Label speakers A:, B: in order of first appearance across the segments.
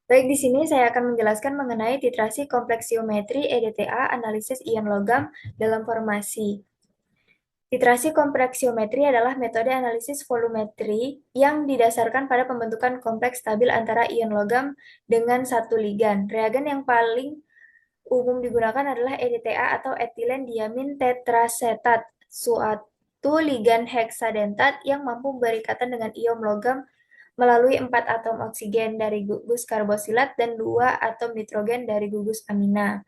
A: Baik, di sini saya akan menjelaskan mengenai titrasi kompleksiometri EDTA, analisis ion logam dalam formasi. Titrasi kompleksiometri adalah metode analisis volumetri yang didasarkan pada pembentukan kompleks stabil antara ion logam dengan satu ligan. Reagen yang paling umum digunakan adalah EDTA atau etilen diamin tetrasetat, suatu ligan heksadentat yang mampu berikatan dengan ion logam melalui 4 atom oksigen dari gugus karbosilat dan 2 atom nitrogen dari gugus amina.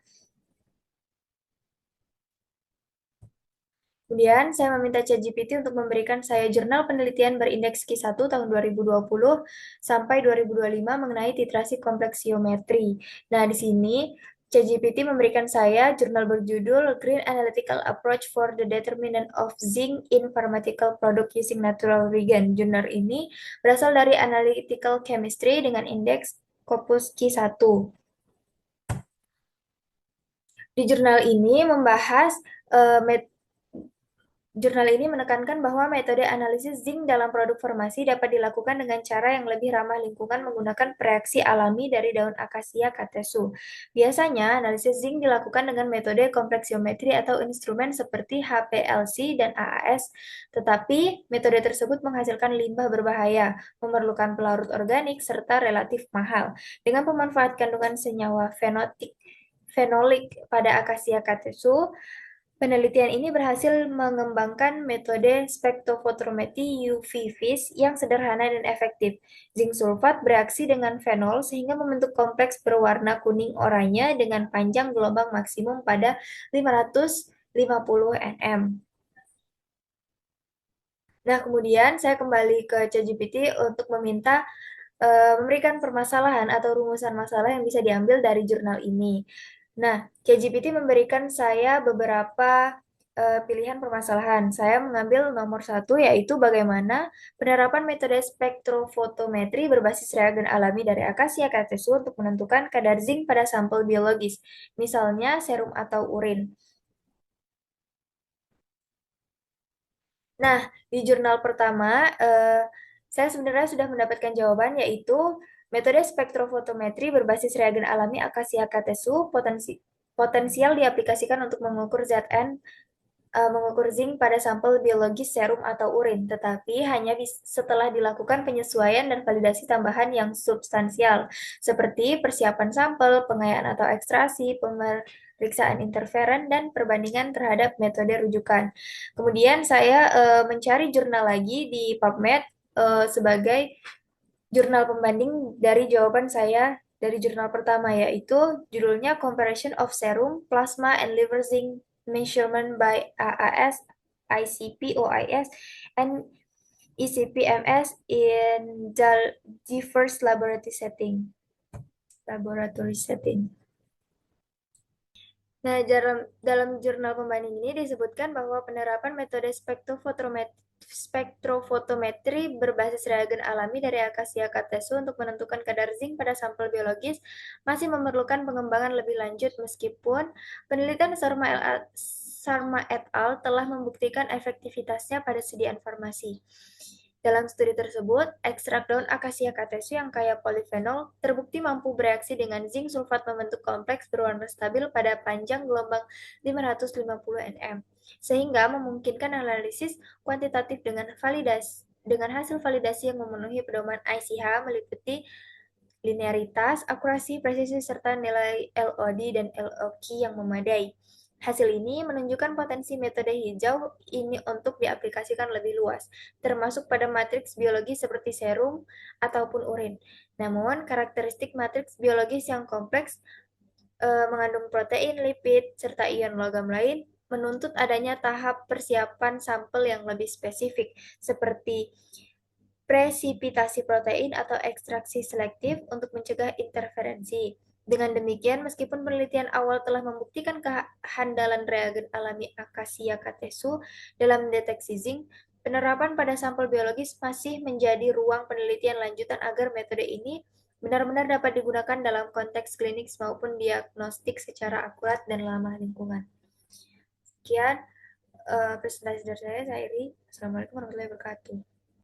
A: Kemudian, saya meminta ChatGPT untuk memberikan saya jurnal penelitian berindeks Q1 tahun 2020 sampai 2025 mengenai titrasi kompleksiometri. Nah, di sini ChatGPT memberikan saya jurnal berjudul Green Analytical Approach for the Determinant of Zinc in Pharmaceutical Product Using Natural Reagent. Jurnal ini berasal dari Analytical Chemistry dengan indeks Scopus Q1. Di jurnal ini membahas eh, Jurnal ini menekankan bahwa metode analisis zinc dalam produk farmasi dapat dilakukan dengan cara yang lebih ramah lingkungan menggunakan reaksi alami dari daun akasia katesu. Biasanya, analisis zinc dilakukan dengan metode kompleksiometri atau instrumen seperti HPLC dan AAS, tetapi metode tersebut menghasilkan limbah berbahaya, memerlukan pelarut organik, serta relatif mahal. Dengan pemanfaat kandungan senyawa fenolik pada akasia katesu, penelitian ini berhasil mengembangkan metode spektrofotometri UV-Vis yang sederhana dan efektif. Zinc sulfat bereaksi dengan fenol sehingga membentuk kompleks berwarna kuning oranye dengan panjang gelombang maksimum pada 550 nm. Nah, kemudian saya kembali ke ChatGPT untuk meminta memberikan permasalahan atau rumusan masalah yang bisa diambil dari jurnal ini. Nah, ChatGPT memberikan saya beberapa pilihan permasalahan. Saya mengambil nomor satu, yaitu bagaimana penerapan metode spektrofotometri berbasis reagen alami dari akasia katesu untuk menentukan kadar zinc pada sampel biologis, misalnya serum atau urin. Nah, di jurnal pertama, saya sebenarnya sudah mendapatkan jawaban, yaitu metode spektrofotometri berbasis reagen alami akasia katesu potensial diaplikasikan untuk mengukur ZN, mengukur zinc pada sampel biologis serum atau urin, tetapi hanya setelah dilakukan penyesuaian dan validasi tambahan yang substansial, seperti persiapan sampel, pengayaan atau ekstraksi, pemeriksaan interferen, dan perbandingan terhadap metode rujukan. Kemudian saya mencari jurnal lagi di PubMed sebagai jurnal pembanding dari jawaban saya dari jurnal pertama, yaitu judulnya Comparison of Serum, Plasma, and Liver Zinc Measurement by AAS, ICP, OIS, and ECPMS in diverse laboratory setting. Nah, dalam jurnal pembanding ini disebutkan bahwa penerapan metode spektrofotometri berbasis reagen alami dari akasia katesu untuk menentukan kadar zinc pada sampel biologis masih memerlukan pengembangan lebih lanjut meskipun penelitian Sharma et al. Telah membuktikan efektivitasnya pada sediaan farmasi. Dalam studi tersebut, ekstrak daun akasia katesu yang kaya polifenol terbukti mampu bereaksi dengan zinc sulfat membentuk kompleks berwarna stabil pada panjang gelombang 550 nm, sehingga memungkinkan analisis kuantitatif dengan hasil validasi yang memenuhi pedoman ICH meliputi linearitas, akurasi, presisi, serta nilai LOD dan LOQ yang memadai. Hasil ini menunjukkan potensi metode hijau ini untuk diaplikasikan lebih luas, termasuk pada matriks biologis seperti serum ataupun urin. Namun, karakteristik matriks biologis yang kompleks mengandung protein, lipid, serta ion logam lain menuntut adanya tahap persiapan sampel yang lebih spesifik, seperti presipitasi protein atau ekstraksi selektif untuk mencegah interferensi. Dengan demikian, meskipun penelitian awal telah membuktikan kehandalan reagen alami akasia katesu dalam mendeteksi zinc, penerapan pada sampel biologis masih menjadi ruang penelitian lanjutan agar metode ini benar-benar dapat digunakan dalam konteks klinik maupun diagnostik secara akurat dan ramah lingkungan. Sekian presentasi dari saya, Iri. Assalamualaikum warahmatullahi wabarakatuh.